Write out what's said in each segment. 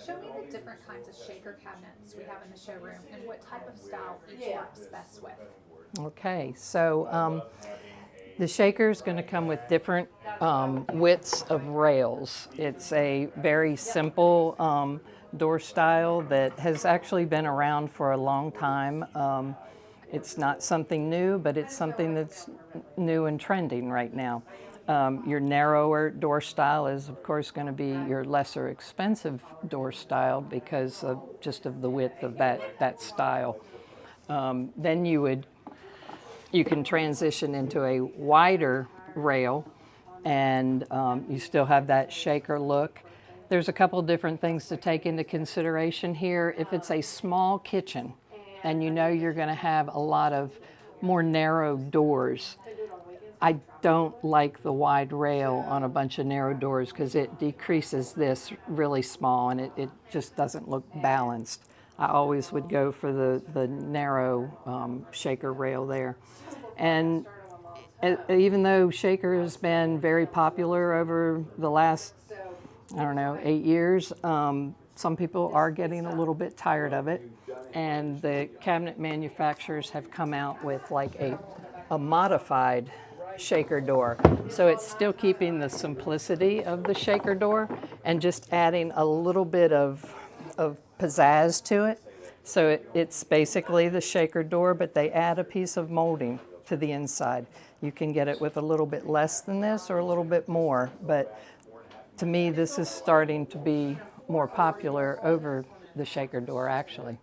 Show me the different kinds of shaker cabinets we have in the showroom and what type of style each works best with. Okay, so the shaker is going to come with different widths of rails. It's a very simple door style that has actually been around for a long time. It's not something new, but it's something that's new and trending right now. Your narrower door style is, of course, going to be your lesser expensive door style because of just of the width of that style. Then you can transition into a wider rail, and you still have that shaker look. There's a couple different things to take into consideration here. If it's a small kitchen and you know you're going to have a lot of more narrow doors, I don't like the wide rail on a bunch of narrow doors because it decreases this really small and it just doesn't look balanced. I always would go for the narrow shaker rail there. And even though shaker has been very popular over the last, I don't know, 8 years, some people are getting a little bit tired of it. And the cabinet manufacturers have come out with like a modified shaker door. So it's still keeping the simplicity of the shaker door and just adding a little bit of pizzazz to it. So it's basically the shaker door, but they add a piece of molding to the inside. You can get it with a little bit less than this or a little bit more, but to me this is starting to be more popular over the shaker door actually.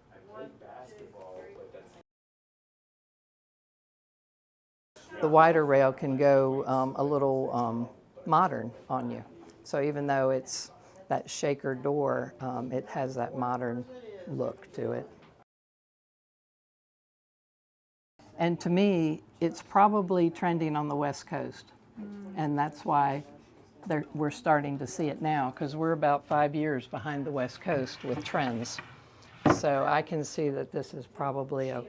The wider rail can go a little modern on you. So even though it's that shaker door, it has that modern look to it. And to me, it's probably trending on the West Coast. And that's why we're starting to see it now, because we're about 5 years behind the West Coast with trends. So I can see that this is probably a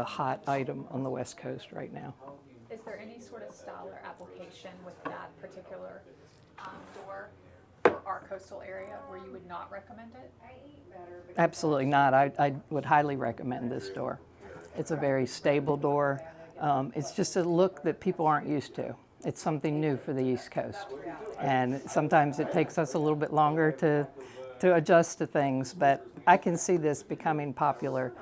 hot item on the West Coast right now. Is there any sort of style or application with that particular door for our coastal area where you would not recommend it? Absolutely not. I would highly recommend this door. It's a very stable door. It's just a look that people aren't used to. It's something new for the East Coast. And sometimes it takes us a little bit longer to adjust to things, but I can see this becoming popular.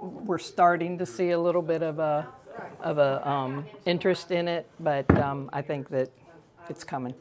We're starting to see a little bit of a interest in it, but I think that it's coming.